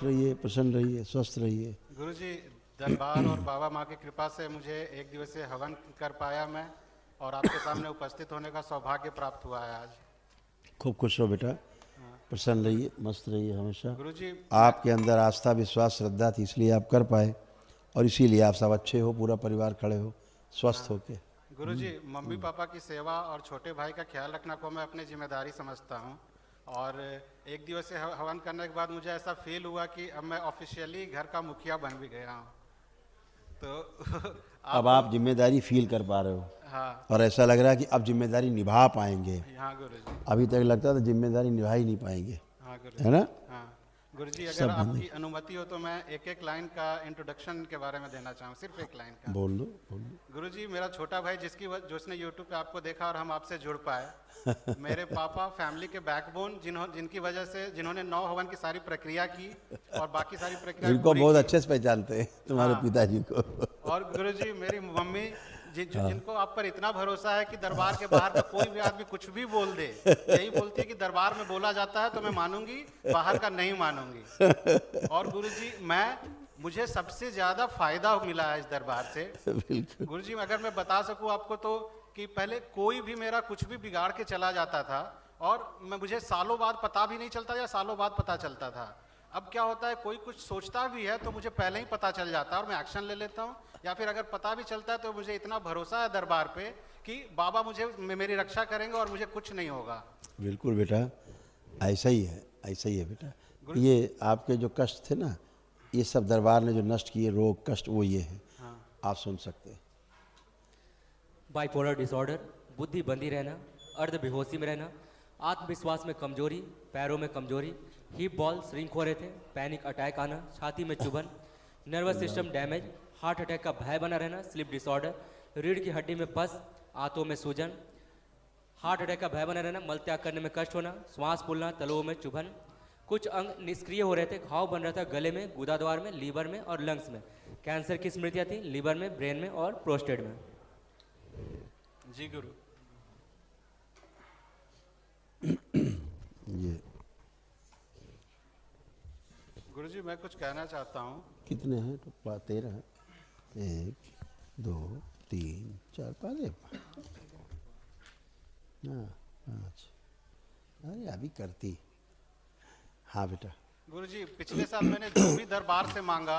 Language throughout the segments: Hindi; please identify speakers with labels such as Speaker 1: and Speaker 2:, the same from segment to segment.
Speaker 1: खुश रहिए, प्रसन्न रहिए, स्वस्थ रहिए।
Speaker 2: गुरुजी, दरबार और बाबा माँ की कृपा से मुझे एक दिवसीय हवन कर पाया मैं, और आपके सामने उपस्थित होने का सौभाग्य प्राप्त हुआ है आज।
Speaker 1: खूब खुश रहो बेटा, प्रसन्न रहिए, मस्त रहिए हमेशा।
Speaker 2: गुरुजी,
Speaker 1: आपके अंदर आस्था, विश्वास, श्रद्धा थी, इसलिए आप कर पाए, और इसीलिए आप सब अच्छे हो, पूरा परिवार खड़े हो स्वस्थ होके।
Speaker 2: गुरुजी, मम्मी पापा की सेवा और छोटे भाई का ख्याल रखना को मैं अपनी जिम्मेदारी समझता हूँ, और एक दिवसीय हवन करने के बाद मुझे ऐसा फील हुआ कि अब मैं ऑफिशियली घर का मुखिया बन भी गया हूँ। तो
Speaker 1: अब आप जिम्मेदारी फील कर पा रहे हो,
Speaker 2: हाँ
Speaker 1: और ऐसा लग रहा है कि अब जिम्मेदारी निभा पाएंगे।
Speaker 2: हाँ गुरुजी,
Speaker 1: अभी तक लगता था जिम्मेदारी निभा ही नहीं पाएंगे,
Speaker 2: हाँ
Speaker 1: है
Speaker 2: गुरुजी,
Speaker 1: ना?
Speaker 2: हाँ गुरुजी, अगर
Speaker 1: सब
Speaker 2: आपकी अनुमति हो तो मैं एक एक लाइन का इंट्रोडक्शन के बारे में देना चाहूँ, सिर्फ एक लाइन का।
Speaker 1: बोल दो, बोल दो।
Speaker 2: गुरुजी, मेरा छोटा भाई जिसने यूट्यूब पे आपको देखा और हम आपसे जुड़ पाए, मेरे पापा फैमिली के बैकबोन, जिन्होंने 9 हवन की सारी प्रक्रिया की और बाकी सारी प्रक्रिया
Speaker 1: इनको
Speaker 2: पूरी
Speaker 1: बहुत
Speaker 2: की।
Speaker 1: अच्छे से पहचानते हैं तुम्हारे
Speaker 2: हाँ।
Speaker 1: पिताजी को।
Speaker 2: और गुरुजी, मेरी मम्मी जिनको आप पर इतना भरोसा है कि दरबार के बाहर का कोई भी आदमी कुछ भी बोल दे, यही बोलती है कि दरबार में बोला जाता है तो मैं मानूंगी, बाहर का नहीं मानूंगी। और गुरुजी, मुझे सबसे ज्यादा फायदा मिला है इस दरबार से।
Speaker 1: बिल्कुल।
Speaker 2: गुरुजी, अगर मैं बता सकूं आपको तो, कि पहले कोई भी मेरा कुछ भी बिगाड़ के चला जाता था, और मुझे सालों बाद पता भी नहीं चलता, या सालों बाद पता चलता था। अब क्या होता है, कोई कुछ सोचता भी है तो मुझे पहले ही पता चल जाता है और मैं एक्शन ले लेता हूँ, या फिर अगर पता भी चलता है तो मुझे इतना भरोसा है दरबार पे कि बाबा मेरी रक्षा करेंगे और मुझे कुछ नहीं होगा।
Speaker 1: बिल्कुल बेटा, ऐसा ही है, ऐसा ही है बेटा। ये आपके जो कष्ट थे ना, ये सब दरबार ने जो नष्ट किए, रोग कष्ट, वो ये है।
Speaker 2: हाँ।
Speaker 1: आप सुन सकते हैं।
Speaker 3: बाइपोलर डिसऑर्डर, बुद्धि बंदी रहना, अर्ध बेहोशी में रहना, आत्मविश्वास में कमजोरी, पैरों में कमजोरी, हिप बॉल श्रिंक हो रहे थे, पैनिक अटैक आना, छाती में चुभन, nervous system damage, heart attack का भय बना रहना, स्लीप डिसऑर्डर, रीढ़ की हड्डी में पस, आंतों में सूजन, हार्ट अटैक का भय बना रहना, मल त्याग करने में कष्ट होना, श्वास फूलना, तलुओं में चुभन, कुछ अंग निष्क्रिय हो रहे थे, घाव बन रहा था गले में, गुदाद्वार में, लीवर में और लंग्स में, कैंसर की स्मृतियाँ थी लीवर में, ब्रेन में और प्रोस्टेट में।
Speaker 2: जी गुरु।
Speaker 1: ये
Speaker 2: गुरुजी, मैं कुछ कहना चाहता हूँ।
Speaker 1: कितने हैं तो? 13 हैं। 1 2 3 4 5। हाँ 5। अरे अभी करती। हाँ बेटा।
Speaker 2: गुरुजी, पिछले साल मैंने जो भी दरबार से मांगा,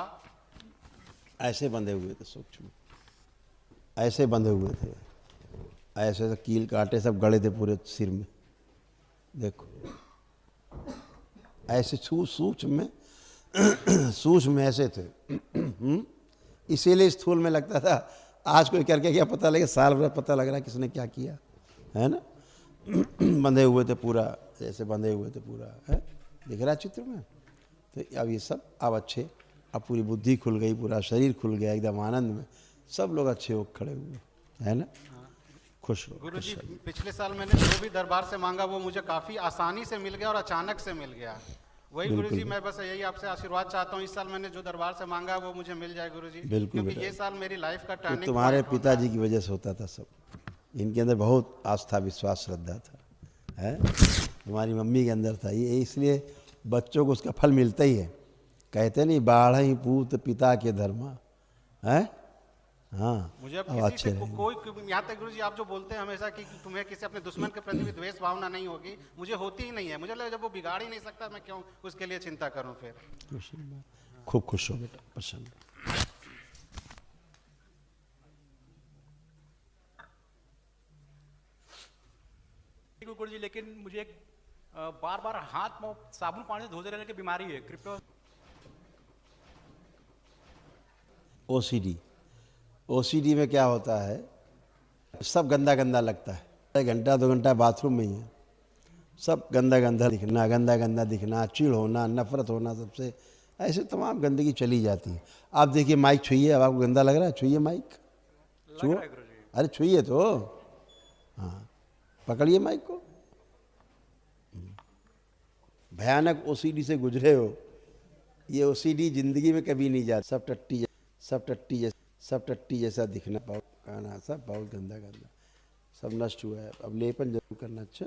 Speaker 1: ऐसे बंधे हुए थे सूक्ष्म, ऐसे बंधे हुए थे, ऐसे तो कील कांटे सब गड़े थे पूरे सिर में, देखो ऐसे सूक्ष्म में ऐसे थे। इसीलिए स्थूल में लगता था। आज कोई करके क्या पता लगे, साल भर पता लग रहा है किसने क्या किया, है ना? बंधे हुए थे पूरा, ऐसे बंधे हुए थे पूरा, है दिख रहा है चित्र में। तो अब ये सब अब अच्छे, अब पूरी बुद्धि खुल गई, पूरा शरीर खुल गया, एकदम आनंद में सब लोग अच्छे हो खड़े हुए, है ना? खुश रहो।
Speaker 2: गुरुजी, पिछले साल मैंने जो भी दरबार से मांगा वो मुझे काफी आसानी से मिल गया और अचानक से मिल गया। वही गुरुजी, मैं बस यही आपसे आशीर्वाद चाहता हूँ, इस साल मैंने जो दरबार से मांगा वो मुझे मिल जाए गुरुजी, क्योंकि ये साल मेरी लाइफ का
Speaker 1: तो
Speaker 2: टर्निंग
Speaker 1: तुम्हारे पिताजी की वजह से होता था सब। इनके अंदर बहुत आस्था, विश्वास, श्रद्धा था, है? तुम्हारी मम्मी के अंदर था ये, इसलिए बच्चों को उसका फल मिलता ही है। कहते नहीं, बाढ़ ही पूत पिता के धर्मा, है? हाँ।
Speaker 2: मुझे अब किसी से कोई, यहाँ तक गुरुजी आप जो बोलते हैं हमेशा कि तुम्हें किसी अपने दुश्मन के प्रति भी द्वेष भावना नहीं होगी, मुझे होती ही नहीं है। मुझे लगा जब वो बिगाड़ ही नहीं सकता, मैं क्यों उसके लिए चिंता करूं फिर।
Speaker 1: खूब खुश हो बेटा, प्रसन्न।
Speaker 4: गुरुजी, लेकिन मुझे एक बार बार हाथ में साबुन पानी से धोते रहने की बीमारी है, कृपया।
Speaker 1: ओसीडी में क्या होता है, सब गंदा गंदा लगता है। 1 घंटा 2 घंटा बाथरूम में ही है, सब गंदा गंदा दिखना, चिढ़ होना, नफरत होना, सबसे ऐसे तमाम गंदगी चली जाती है। आप देखिए, माइक छुइए, अब आपको गंदा लग रहा है, छुइए माइक, छुओ, अरे छुइए तो, हाँ पकड़िए माइक को। भयानक ओसीडी से गुजरे हो, ये ओसीडी जिंदगी में कभी नहीं जाता। सब टट्टी जैसा दिखना, खाना सब बहुत गंदा सब नष्ट हुआ है। अब लेपन जरूर करना। अच्छा,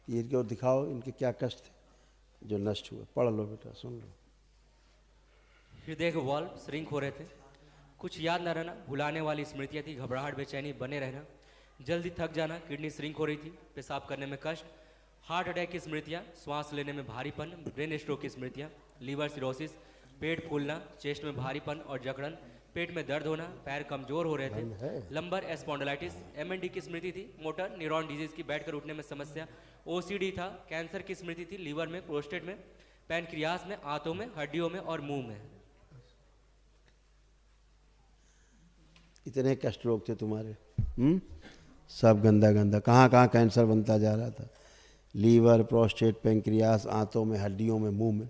Speaker 1: ये इनको दिखाओ, इनके क्या कष्ट थे जो नष्ट हुए। पढ़ लो बेटा, सुन लो।
Speaker 3: हृदय के वॉल्व श्रिंक हो रहे थे। कुछ याद न रहना, भुलाने वाली स्मृतियाँ थी, घबराहट, बेचैनी, बने रहना, जल्दी थक जाना, किडनी श्रिंक हो रही थी, पेशाब करने में कष्ट, हार्ट अटैक की स्मृतियाँ, श्वास लेने में भारीपन, ब्रेन स्ट्रोक की स्मृतियाँ, लीवर सिरोसिस, पेट फूलना, चेस्ट में भारीपन और जकड़न, पेट में दर्द होना, पैर कमजोर हो रहे थे, लंबर स्पॉन्डिलाइटिस, एमएनडी की स्मृति थी, मोटर न्यूरॉन डिजीज की, बैठकर उठने में समस्या, ओसीडी था, कैंसर की स्मृति थी, लीवर में, प्रोस्टेट में, पैनक्रियास में, आंतों में, हड्डियों में और मुंह में।
Speaker 1: इतने कष्ट रोग थे तुम्हारे, सब गंदा गंदा, कहाँ कहाँ कैंसर बनता जा रहा था, लीवर, प्रोस्टेट, पैंक्रियास, आंतों में, हड्डियों में, मुंह में,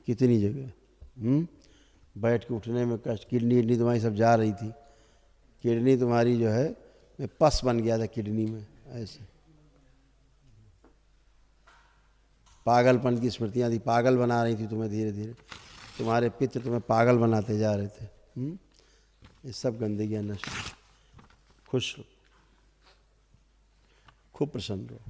Speaker 1: कितनी जगह। बैठ के उठने में कष्ट, किडनी तुम्हारी सब जा रही थी, किडनी तुम्हारी जो है मैं पस बन गया था किडनी में, ऐसे पागलपन की स्मृतियाँ थी, पागल बना रही थी तुम्हें, धीरे धीरे तुम्हारे पित्र तुम्हें पागल बनाते जा रहे थे। ये सब गंदगियाँ नष्ट, खुश रहो, खूब प्रसन्न रहो।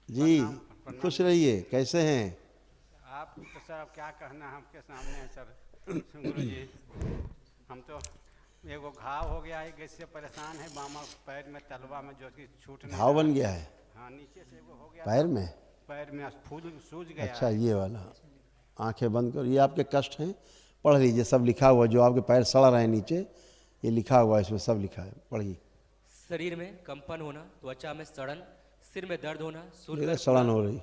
Speaker 1: जी खुश रहिए, कैसे हैं
Speaker 5: आप? तो सर अब क्या कहना है आपके सामने है सर। गुरु जी, हम तो एगो घाव हो गया है, इससे परेशान है, मामा पैर में तलवा में जो कि छूट नहीं
Speaker 1: घाव बन गया है
Speaker 5: हाँ, नीचे से एगो हो गया
Speaker 1: पैर में।
Speaker 5: पैर में फूल सूज गया
Speaker 1: अच्छा,
Speaker 5: है।
Speaker 1: ये वाला, आंखें बंद करो, ये आपके कष्ट हैं, पढ़ लीजिए, सब लिखा हुआ, जो आपके पैर सड़ रहे हैं नीचे, ये लिखा हुआ है, इसमें सब लिखा है, पढ़िए।
Speaker 3: शरीर में कंपन होना, त्वचा में सड़न, सिर में दर्द होना,
Speaker 1: ये सड़न हो रही,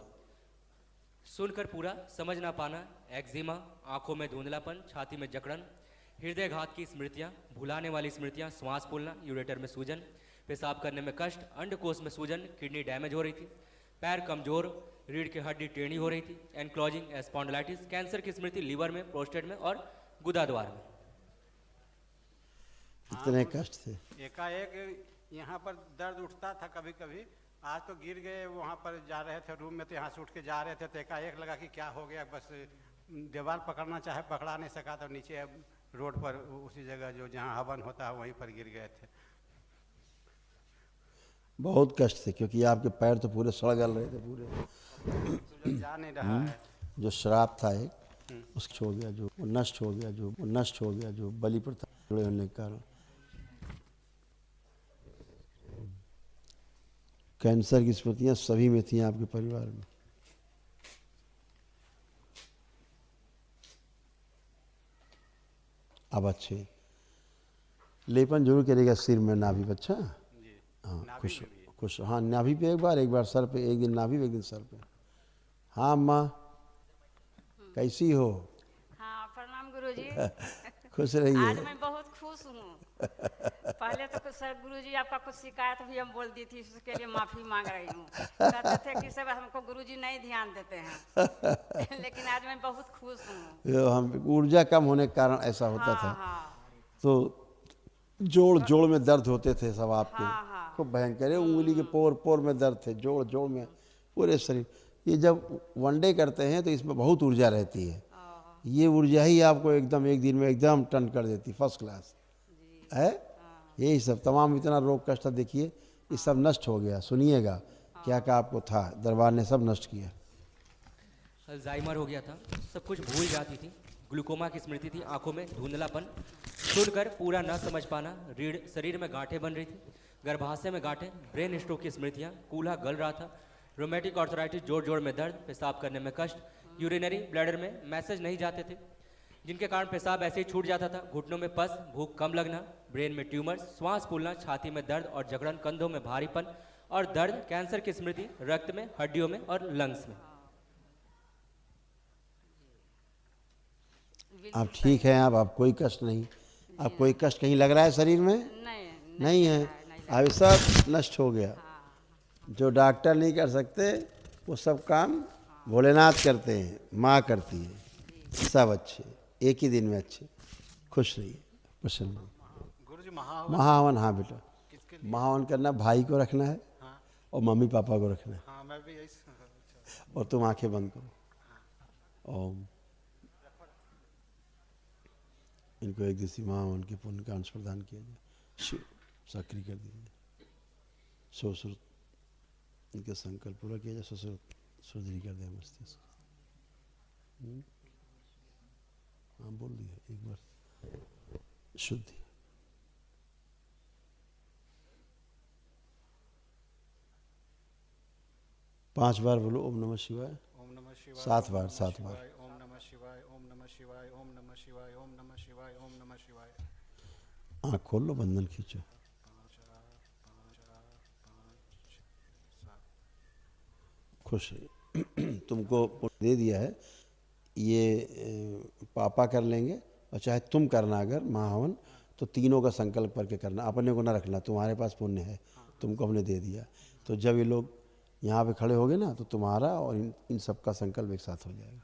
Speaker 3: सुनकर पूरा समझ ना पाना, एक्जिमा, आंखों में धुंधलापन, छाती में जकड़न, हृदय घात की स्मृतियाँ, भुलाने वाली स्मृतियाँ, श्वास फूलना, यूरेटर में सूजन, पेशाब करने में कष्ट, अंडकोश में सूजन, किडनी डैमेज हो रही थी, पैर कमजोर, रीढ़ की हड्डी टेढ़ी हो रही थी, एनक्लोजिंग स्पॉन्डिलाइटिस, कैंसर की स्मृति लीवर में, प्रोस्टेट में और गुदा द्वार में।
Speaker 1: इतने कष्ट थे।
Speaker 5: एकाएक यहाँ पर दर्द उठता था कभी कभी, आज तो गिर गए, वहाँ पर जा रहे थे रूम में, तो यहाँ से उठ के जा रहे थे, तो एकाएक लगा कि क्या हो गया, बस दीवार पकड़ना चाहे पकड़ा नहीं सका, तो नीचे रोड पर उसी जगह जो जहाँ हवन होता है वहीं पर गिर गए थे।
Speaker 1: बहुत कष्ट थे, क्योंकि आपके पैर तो पूरे सड़ गल रहे थे पूरे,
Speaker 5: तो जो जा नहीं रहा है,
Speaker 1: जो श्राप था एक, उसको हो गया, जो वो नष्ट हो गया, जो वो नष्ट हो गया, जो बलि प्रथा जुड़े होने के कारण। कैंसर की स्मृतियाँ सभी में थी आपके परिवार में। अब अच्छे लेपन जरूर करेगा सिर में, नाभि पे। अच्छा, हाँ, खुश खुश, हाँ, नाभि पे एक बार सर पे, एक दिन नाभि पे, एक दिन सर पे। हाँ अम्मा, कैसी हो?
Speaker 6: हाँ, प्रणाम गुरुजी।
Speaker 1: खुश रहिए।
Speaker 6: आज मैं बहुत खुश हूँ। पहले तो कुछ सर गुरुजी आपका कुछ शिकायत भी हम बोल दी थी, उसके लिए माफ़ी मांग रही हूँ। कहते थे कि सब हमको गुरुजी नहीं ध्यान देते हैं। लेकिन आज मैं बहुत खुश हूँ।
Speaker 1: हम ऊर्जा कम होने के कारण ऐसा होता था,
Speaker 6: हाँ,
Speaker 1: तो जोड़ में दर्द होते थे सब आपके,
Speaker 6: हाँ।
Speaker 1: खूब भयंकर, उंगली के पोर में दर्द थे, जोड़ में, पूरे शरीर। ये जब वनडे करते हैं तो इसमें बहुत ऊर्जा रहती है, ये ऊर्जा ही आपको एकदम एक दिन में एकदम टर्न कर देती, फर्स्ट क्लास है। यही सब तमाम इतना रोग कष्ट देखिए, ये सब नष्ट हो गया। सुनिएगा क्या क्या आपको था, दरबार ने सब नष्ट किया।
Speaker 3: अल्जाइमर हो गया था, सब कुछ भूल जाती थी, ग्लूकोमा की स्मृति थी, आंखों में धुंधलापन, सुनकर पूरा न समझ पाना, रीढ़ शरीर में गांठें बन रही थी, गर्भाशय में गांठें, ब्रेन स्ट्रोक की स्मृतियाँ, कूल्हा गल रहा था, रोमेटिक आर्थराइटिस, जोड़ में दर्द, पेशाब करने में कष्ट, यूरिनरी ब्लैडर में मैसेज नहीं जाते थे, जिनके कारण पेशाब ऐसे ही छूट जाता था, घुटनों में पस, भूख कम लगना, ब्रेन में ट्यूमर, श्वास फूलना, छाती में दर्द और जकड़न, कंधों में भारीपन और दर्द, कैंसर की स्मृति, रक्त में, हड्डियों में और लंग्स में।
Speaker 1: आप ठीक हैं? आप कोई कष्ट नहीं, आप कोई कष्ट कहीं लग रहा है शरीर में? नहीं है। अब सब नष्ट हो गया। जो डॉक्टर नहीं कर सकते वो सब काम भोलेनाथ करते हैं, माँ करती है। सब अच्छे, एक ही दिन में अच्छे। खुश रहिए, प्रसन्न रहिए।
Speaker 2: गुरु जी महाहवन
Speaker 1: महाहवन, हाँ बेटा, महाहवन करना, भाई को रखना है और मम्मी पापा को रखना है,
Speaker 2: हाँ मैं भी यही
Speaker 1: और तुम आंखें बंद करो। ओम। इनको एक दिवसीय महावन के पुण्य का अंश प्रदान किया जाए। शिव सक्रिय कर दीजिए। सुश्रुत इनके संकल्प पूरा किया जाए। सुश्रुत सुदृढ़ कर दे मस्तिष्क। हाँ बोल दिया एक बार। शुद्धि। पांच बार बोलो ओम नमः शिवाय।
Speaker 2: ओम नमः शिवाय।
Speaker 1: 7 बार 7 बार।
Speaker 2: ओम नमः शिवाय। ओम नमः शिवाय। ओम नमः शिवाय। ओम नमः शिवाय। ओम नमः शिवाय।
Speaker 1: आँख खोल लो, बंधन खींचो।
Speaker 2: 5 4 5 4 5 6 7।
Speaker 1: खुश है। तुमको दे दिया है ये, पापा कर लेंगे और चाहे तुम करना अगर महावन, तो तीनों का संकल्प करके करना, अपने को ना रखना। तुम्हारे पास पुण्य है, तुमको हमने दे दिया। तो जब ये लोग यहाँ पे खड़े होगे ना, तो तुम्हारा और इन सब का संकल्प एक साथ हो जाएगा।